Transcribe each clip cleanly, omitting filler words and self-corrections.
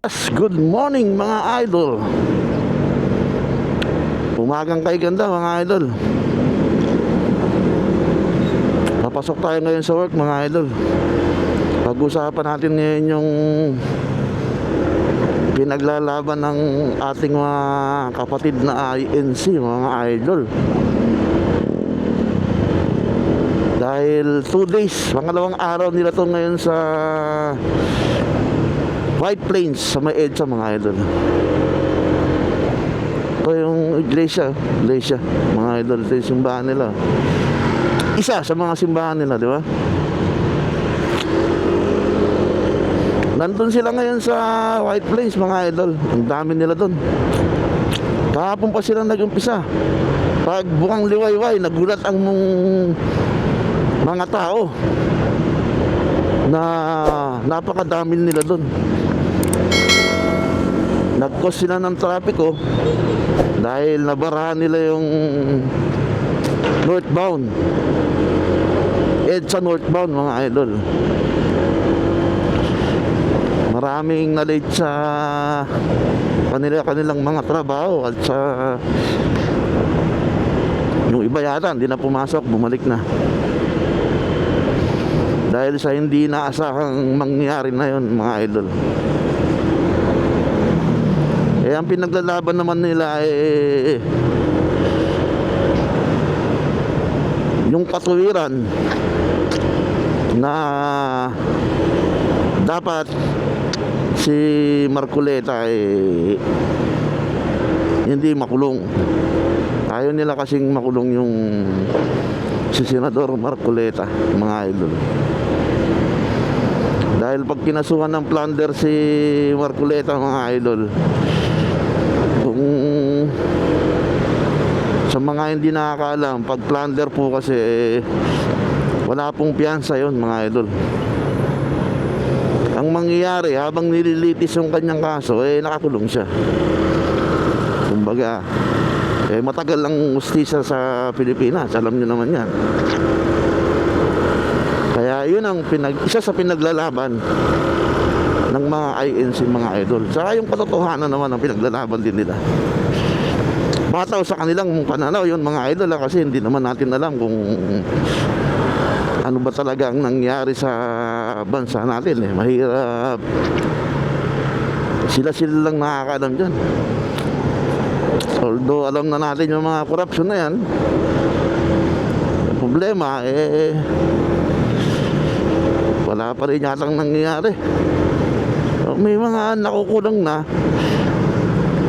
Yes, good morning mga idol. Umagang kay ganda mga idol. Papasok tayo ngayon sa work mga idol. Pag-usapan natin ngayon yung pinaglalaban ng ating mga kapatid na INC mga idol. Dahil 2 days, pangalawang araw nila to ngayon sa White Plains sa may EDSA mga idol. Ito yung iglesia mga idol. Ito yung simbahan nila. Isa sa mga simbahan nila, di ba? Nandun sila ngayon sa White Plains mga idol. Ang dami nila dun. Kahapon pa sila nag-umpisa. Pag bukang liwayway, nagulat ang mga tao na napakadami nila dun. Nag-cause sila ng trapiko dahil nabarahan nila yung northbound EDSA northbound mga idol. Maraming na-late sa kanilang mga trabaho at sa yung iba yata hindi na pumasok, bumalik na dahil sa hindi naasahang mangyari na yun mga idol. Ang pinaglalaban naman nila yung katuwiran na dapat si Marcoleta hindi makulong. Ayaw nila kasing makulong yung si Senador Marcoleta mga idol. Dahil pag kinasuhan ng plunder si Marcoleta mga idol, sa mga hindi nakakaalam, pag plunder po kasi wala pong piyansa yon mga idol. Ang mangyayari habang nililitis yung kanyang kaso nakakulong siya. Kumbaga matagal ang ustisya sa Pilipinas, alam niyo naman yan. Kaya yun ang isa sa pinaglalaban ng mga INC mga idol. Saka yung katotohanan naman ang pinaglalaban din nila. Bataw sa kanilang pananaw yun mga idol kasi hindi naman natin alam kung ano ba talaga ang nangyari sa bansa natin mahirap. Sila lang nakakaalam dyan. Although alam na natin yung mga corruption na yan, ang problema wala pa rin yatang nangyayari. May mga nakukulang na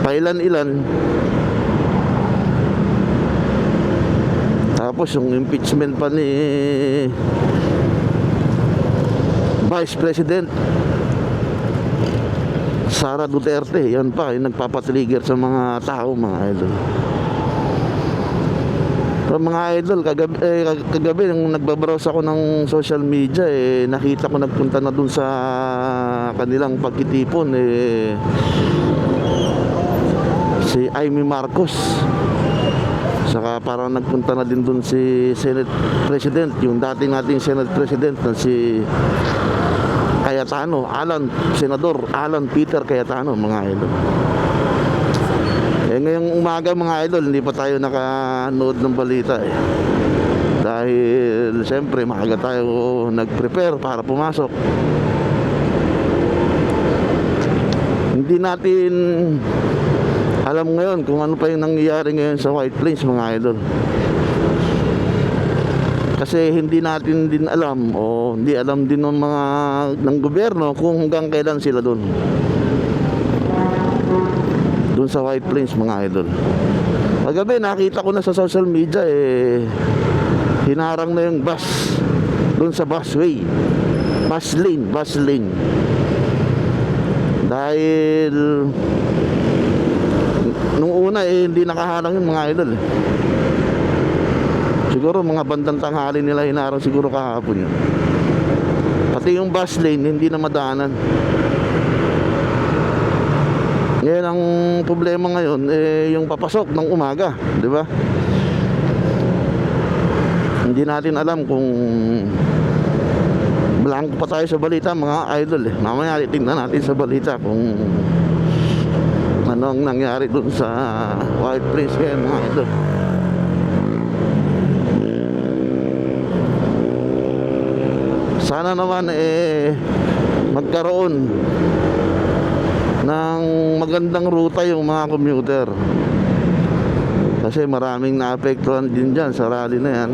pailan-ilan. Tapos yung impeachment pa ni Vice President Sara Duterte, yan pa yung nagpapatrigger sa mga tao mga idol. So, mga idol, kagabi nung nagbabrowse ako ng social media nakita ko nagpunta na dun sa kanilang pagkitipon si Amy Marcos. Saka parang nagpunta na din dun si Senate President, yung dating nating Senate President na si Cayetano, Senador Alan Peter Cayetano mga idol. Ngayong umaga mga idol, hindi pa tayo nakanood ng balita dahil siyempre maaga tayo nag-prepare para pumasok. Hindi natin alam ngayon kung ano pa yung nangyayari ngayon sa White Plains mga idol. Kasi hindi natin din alam o hindi alam din ng gobyerno kung hanggang kailan sila doon sa White Plains mga idol. Kagabi nakita ko na sa social media hinarang na yung bus doon sa busway, bus lane dahil nung una hindi nakaharang yung mga idol siguro mga bandang tanghali nila hinarang siguro kahapon yun. Pati yung bus lane hindi na madaanan. Ngayon ang problema ngayon yung papasok ng umaga, di ba? Hindi natin alam kung Lang pa tayo sa balita mga idol eh. Mamaya tingnan natin sa balita kung ano ang nangyari dun sa White Prince ngayon mga idol. Sana naman magkaroon ng magandang ruta yung mga commuter. Kasi maraming naapektuhan din dyan sa rally na yan.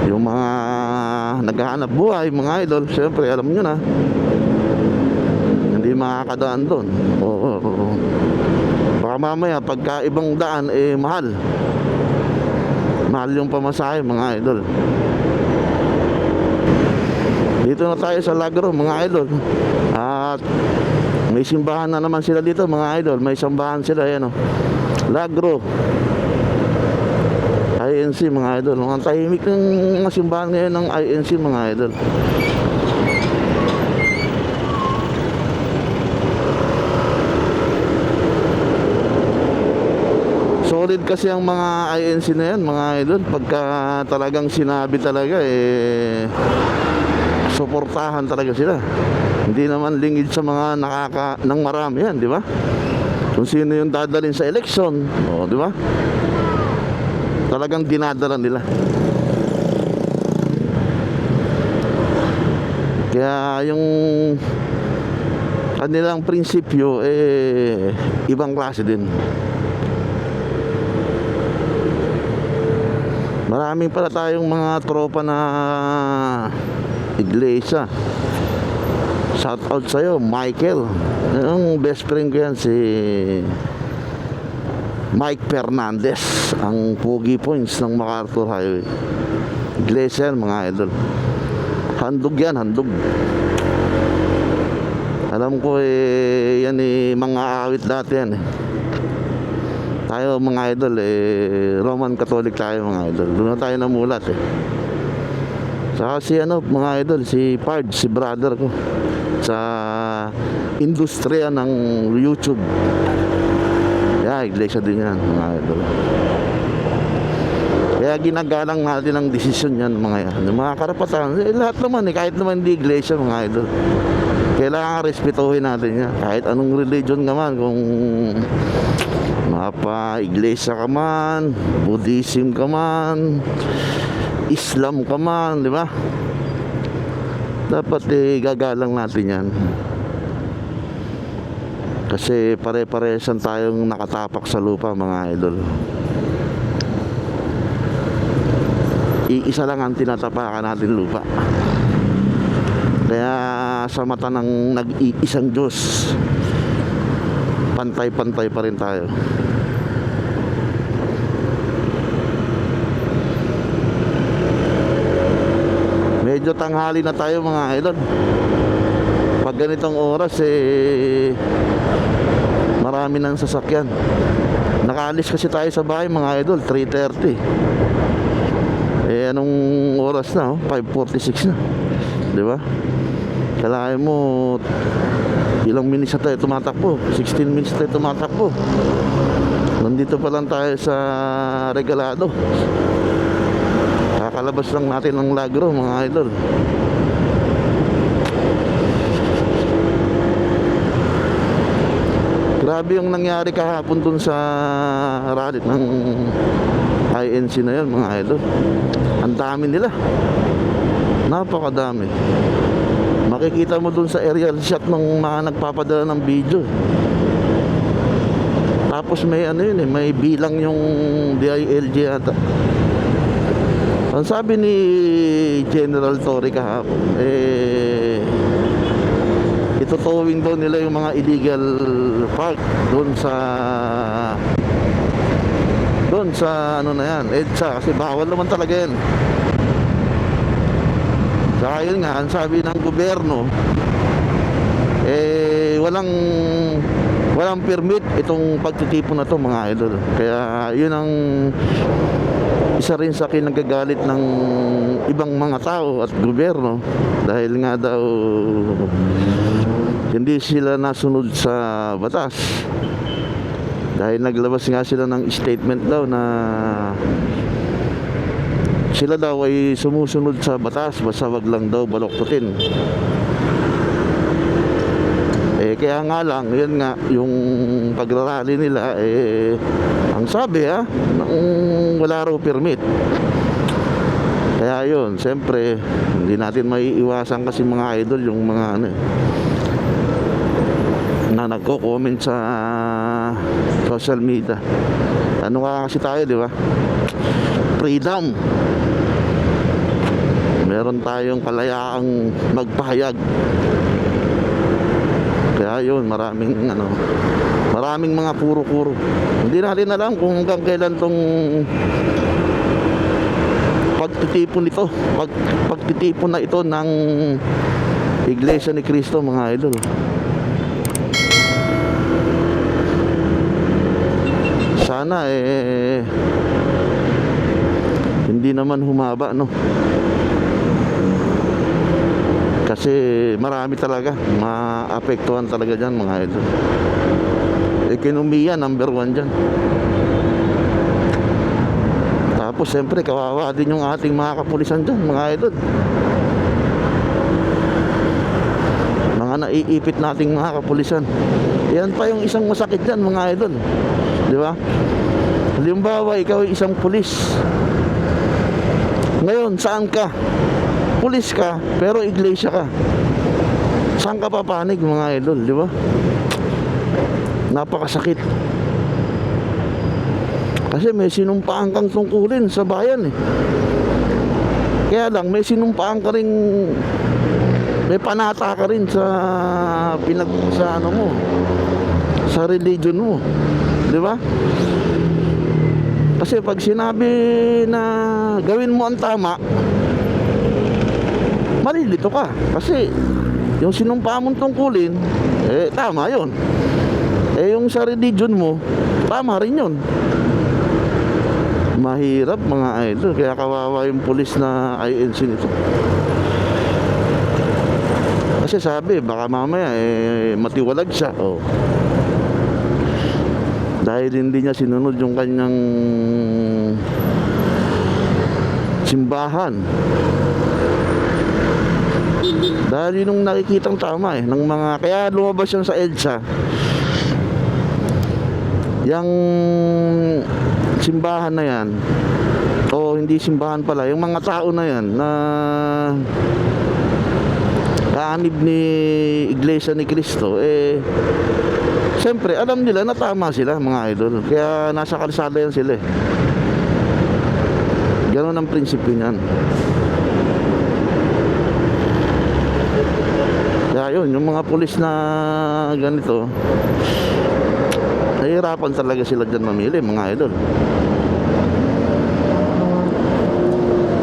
Yung mga naghahanap buhay mga idol, syempre alam nyo na, hindi makakadaan doon. Baka mamaya pagka ibang daan mahal yung pamasahe mga idol. Dito na tayo sa Lagro mga idol. At may simbahan na naman sila dito mga idol. May sambahan sila yan Lagro INC mga idol. Mga tahimik ng mga simbahan ngayon ng INC mga idol. Solid kasi ang mga INC na yan mga idol. Pagka talagang sinabi talaga suportahan talaga sila. Hindi naman lingid sa mga ng marami yan, di ba? Kung sino yung dadalhin sa eleksyon, di ba? Talagang dinadala nila. Kaya yung kanilang prinsipyo ibang klase din. Maraming pala tayong mga tropa na iglesia. Shout out sa'yo, Michael. Yung best friend ko yan, si Mike Fernandez, ang Pogi Points ng MacArthur Highway. Iglesia yan, mga idol. Handog yan, handog. Alam ko yan mga awit dati yan Tayo mga idol Roman Catholic tayo mga idol. Doon na tayo namulat Saka si mga idol, si Pard, si brother ko sa industriya ng YouTube. Iglesia din yan mga idol. Kaya ginagalang natin ang desisyon yan mga karapatan. Lahat naman kahit naman di iglesia mga idol, kailangan respetuhin natin yan. Kahit anong religion naman, kung mapa-iglesia ka man, Buddhism ka man, Islam ka man, di ba? Dapat gagalang natin yan. Kasi pare-paresan tayong nakatapak sa lupa mga idol. Iisa lang ang tinatapakan natin lupa. Kaya sa mata ng nag-iisang Diyos, pantay-pantay pa rin tayo. Medyo tanghali na tayo mga idol. Pag ganitong oras marami nang sasakyan. Nakaalis kasi tayo sa bahay mga idol 3:30. Anong oras na 5:46 na. Di ba? Kalahin mo ilang minutes na tayo tumatakbo, 16 minutes na tayo tumatakbo. Nandito pa lang tayo sa Regalado. Kakalabas lang natin ng Lagro mga idol. Grabe yung nangyari kahapon dun sa rally ng INC na yun mga idol. Ang dami nila, napakadami. Makikita mo dun sa aerial shot ng mga nagpapadala ng video. Tapos may may bilang yung DILG ata. Ang sabi ni General Torre kahapon itutowing daw nila yung mga illegal park doon sa na yan, EDSA, kasi bawal naman talaga yan. Saka yun nga, ang sabi ng gobyerno walang permit itong pagtitipon na to mga idol. Kaya yun ang isa rin sa kinagagalit ng ibang mga tao at gobyerno, dahil nga daw hindi sila nasunod sa batas. Dahil naglabas nga sila ng statement daw na sila daw ay sumusunod sa batas, basta wag lang daw baloktutin. Kaya nga lang, yun nga, yung pagrarally nila, ang sabi wala raw permit. Kaya yun, siyempre, hindi natin maiiwasan kasi mga idol, yung mga na nagko-comment sa social media. Ano nga kasi tayo, di ba? Freedom. Meron tayong kalayaang magpahayag. Kaya yun, maraming mga kuro-kuro. Hindi natin alam kung hanggang kailan tong pagtitipon na ito ng Iglesia ni Cristo, mga idol. Sana hindi naman humaba, no? Kasi marami talaga maapektuhan talaga dyan, mga idol. Ekonomiya number 1 dyan. Tapos siyempre kawawa din yung ating mga kapulisan dyan, mga idol. Mga naiipit nating mga kapulisan. Yan pa yung isang masakit dyan, mga idol. Di ba? Halimbawa, ikaw ay isang pulis. Ngayon, saan ka? Pulis ka, pero iglesia ka. Saan ka papanig, mga idol, di ba? Napakasakit. Kasi may sinumpaan kang tungkulin sa bayan Kaya lang, may sinumpaan ka rin, may panata ka rin sa sa religion mo, di ba? Kasi pag sinabi na gawin mo ang tama, malilito ka. Kasi yung sinumpa mong tungkulin, tama yun. Yung sa religion mo, tama rin yun. Mahirap, mga idol. Kaya kawawa yung pulis na INC nito. Kasi sabi, baka mamaya matiwalag siya. Dahil hindi niya sinunod yung kanyang simbahan. Dahil yun yung nakikitang tama ng mga, kaya lumabas yan sa EDSA. Yung simbahan na yan, o hindi simbahan pala, yung mga tao na yan na kaanib ni Iglesia ni Cristo, siyempre alam nila na tama sila, mga idol. Kaya nasa kalsada yan sila Ganon ang prinsipyo niyan. Kaya yun, yung mga pulis na ganito, nahihirapan talaga sila dyan mamili, mga idol.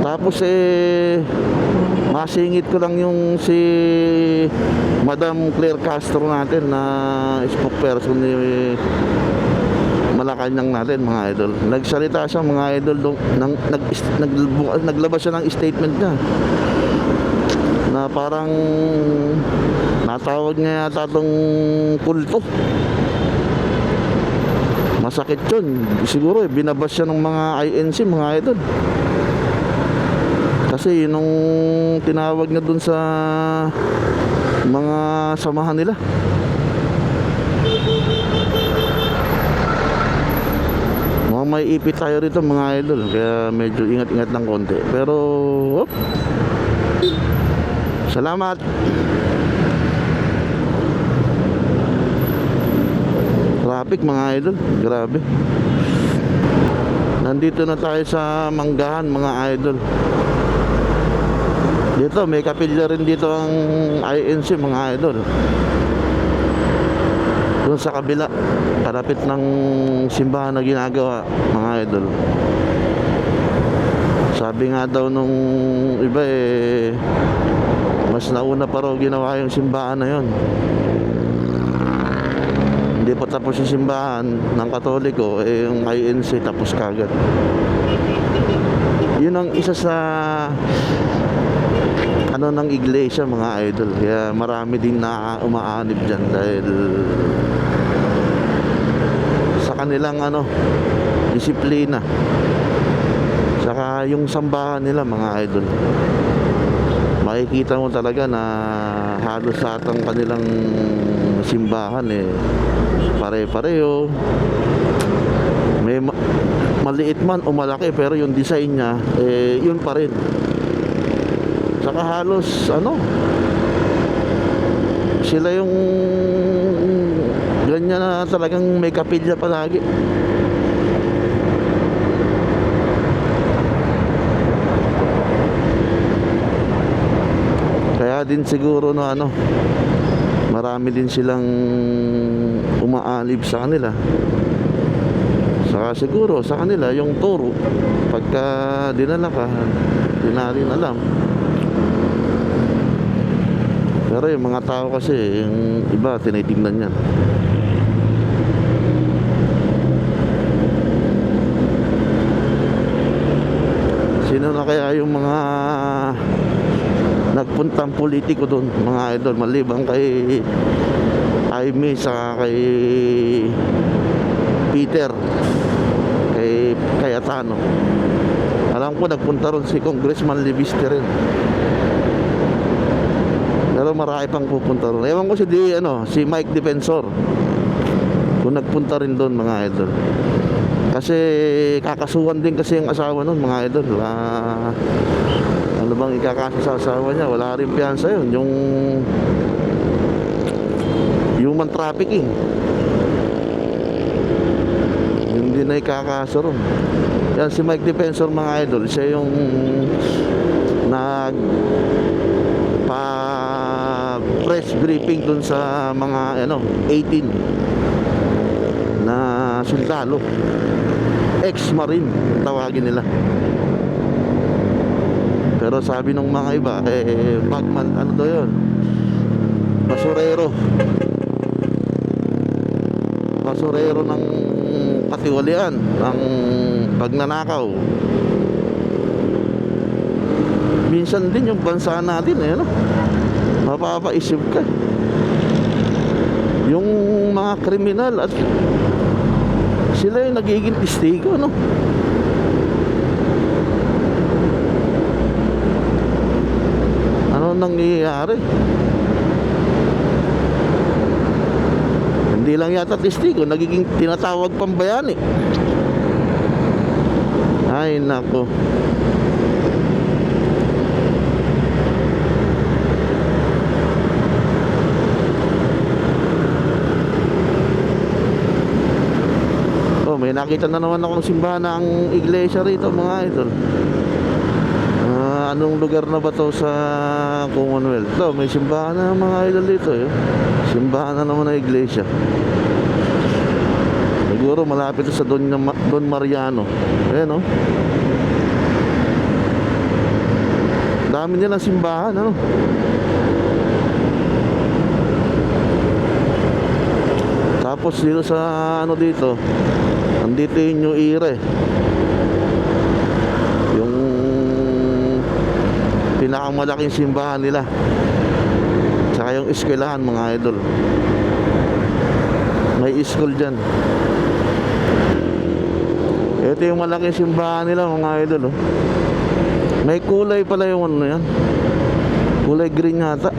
Tapos masingit ko lang yung si Madam Claire Castro natin na spokesperson ni Malacanang natin, mga idol. Nagsalita siya, mga idol, naglabas siya ng statement niya na parang natawag niya yata itong kulto. Masakit yun. Siguro binabas siya ng mga INC, mga idol. Kasi yun nung tinawag niya dun sa mga samahan nila. May ipit tayo rito, mga idol. Kaya medyo ingat-ingat lang konti. Pero salamat. Traffic, mga idol. Grabe. Nandito na tayo sa Manggahan, mga idol. Dito may kapilya rin dito ang INC, mga idol. Doon sa kabila, kalapit ng simbahan na ginagawa, mga idol. Sabi nga daw nung iba mas nauna pa raw ginawa yung simbahan na yon. Hindi pa tapos yung simbahan ng Katoliko, yung INC tapos kagad. Yun ang isa sa ng iglesia, mga idol. Kaya marami din na umaanib dyan dahil sa kanilang disiplina, saka Tsaka yung sambahan nila mga idol, makikita mo talaga na halos sa atang kanilang simbahan pare-pareho. May maliit man o malaki, pero yung design niya yun pa rin. Tsaka halos sila yung ganyan na talagang may kapilya palagi. Kaya din siguro marami din silang umaalib sa kanila. Saka siguro sa kanila yung turo, pagka dinala ka, di natin alam. Pero yung mga tao kasi, yung iba tinitingnan yan. Sino na kaya yung mga nagpuntang politiko doon mga idol, maliban kay Jaime saka kay Peter, kay Atano. Alam ko nagpunta ron si Congressman Libiste rin, pero marami pang pupunta ron. Ewan ko si Mike Defensor kung nagpunta rin doon mga idol, kasi kakasuhan din kasi yung asawa nun mga idol. Ano bang ikakasa sa asawa niya? Wala rin piyansa yun, yung human trafficking, hindi na ikakaso ron. Yan si Mike Defensor mga idol, siya yung press briefing dun sa mga 18 na sundalo, ex-marine tawagin nila. Pero sabi ng mga iba, bagman, daw yun, basurero ng katiwalian, ng pagnanakaw. Minsan din yung bansa natin mapapaisip ka, yung mga kriminal at sila yung nagiging testigo, ano nangyayari? Hindi lang yata testigo, nagiging tinatawag pang bayani. Ay nako. May nakita na naman akong simbahan ng iglesia rito mga idol. Anong lugar na ba to sa Commonwealth? May simbahan na mga idol dito Simbahan na naman ng iglesia. Siguro malapit sa Don Mariano. Ayan dami nilang simbahan Tapos dito sa dito, andito yung New Era, yung pinakamalaking simbahan nila, saka yung eskwelahan mga idol. May school dyan. Ito yung malaking simbahan nila mga idol May kulay pala yung yan, kulay green yata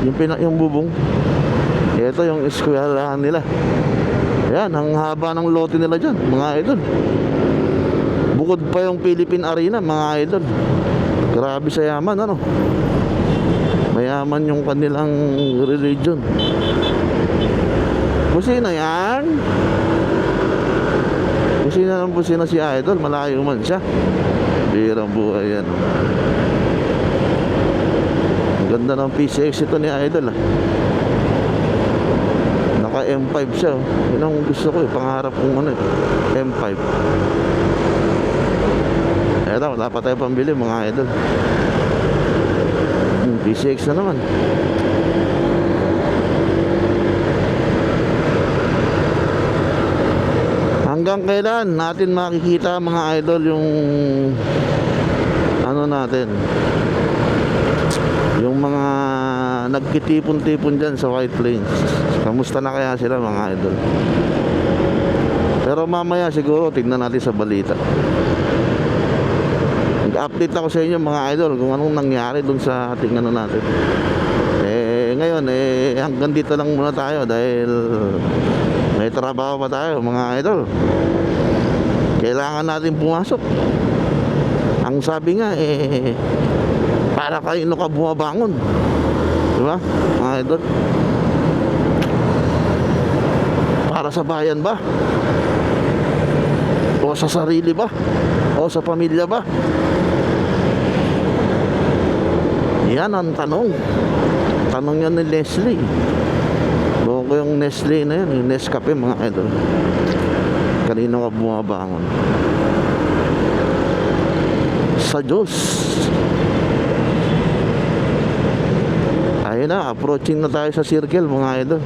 yung bubong. Ito yung eskwelahan nila. Ayan, ang haba ng lote nila dyan mga idol. Bukod pa yung Philippine Arena mga idol. Grabe sa yaman mayaman yung kanilang religion. Busina yan. Busina si idol, malayo man siya. Birang buhay yan. Ang ganda ng PCX ito ni idol Naka M5 siya Yun ang gusto ko pangarap kong M5. Eto, wala pa tayo pambili mga idol. PCX na naman. Hanggang kailan natin makikita mga idol yung natin, yung mga nagkitipon-tipon dyan sa White Plains? Kamusta na kaya sila mga idol? Pero mamaya siguro tignan natin sa balita. Mag-update ako sa inyo mga idol kung anong nangyari dun sa ating ano natin. Ngayon hanggang dito lang muna tayo dahil may trabaho pa tayo mga idol. Kailangan natin pumasok. Ang sabi nga para kanino ka bumabangon, di ba mga idol? Para sa bayan ba? O sa sarili ba? O sa pamilya ba? Yan ang tanong. Tanong yan ni Nestle. Buo ko yung Nestle na yan, yung Nescafe mga idol. Kanino ka bumabangon? Sa Diyos. Ayun na, approaching na tayo sa circle mga idol.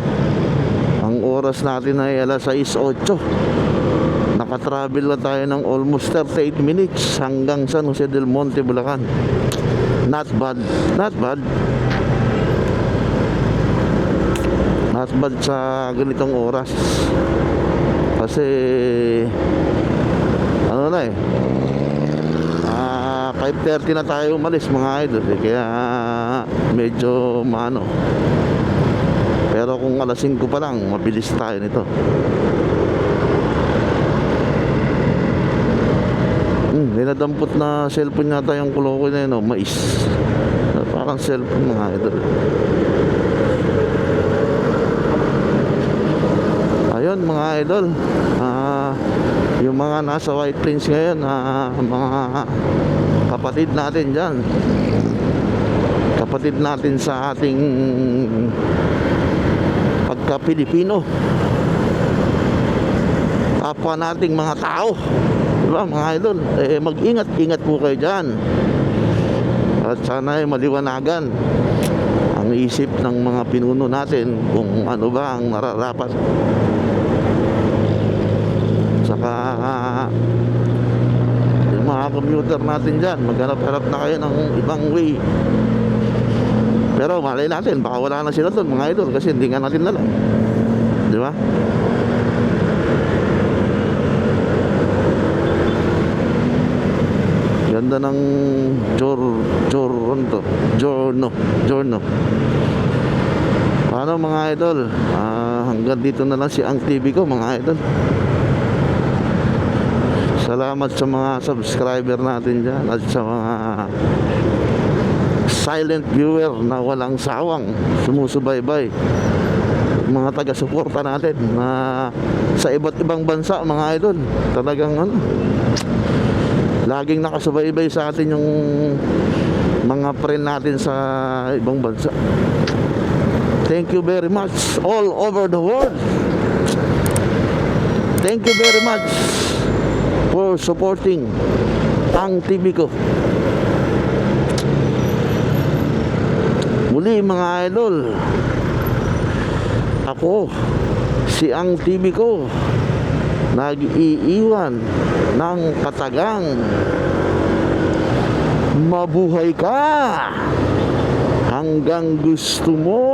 Ang oras natin ay alas 6:08. Nakatravel na tayo ng almost 38 minutes hanggang San Jose del Monte, Bulacan. Not bad. Not bad. Not bad sa ganitong oras. Kasi ano na 5:30 na tayo umalis mga idol kaya medyo maano. Pero kung alas 5 pa lang, mabilis tayo nito. Dinadampot na cellphone yata yung kulokoy na yun, mais. Parang cellphone mga idol. Ayun mga idol, yung mga nasa White Plains ngayon, mga kapatid natin dyan, kapatid natin sa ating pagka-Pilipino, kapwa nating mga tao, diba mga idol? Mag-ingat-ingat po kayo dyan. At sana ay maliwanagan ang isip ng mga pinuno natin kung ano ba ang nararapat. Saka yung mga commuter natin dyan, maghanap-hanap na kayo ng ibang way. Pero malay natin, baka wala na sila doon mga idol kasi hindi nga natin alam, di ba? Ganda ng Giorno. Paano mga idol? Hanggang dito na lang si Ang TV ko mga idol. Salamat sa mga subscriber natin dyan at sa mga silent viewer na walang sawang sumusubaybay, mga taga-suporta natin na sa iba't ibang bansa mga idol. Talagang laging nakasubaybay sa atin yung mga friend natin sa ibang bansa. Thank you very much all over the world. Thank you very much for supporting Ang TV ko. Muli mga idol, ako si Ang TV ko, nag-iiwan ng katagang mabuhay ka hanggang gusto mo.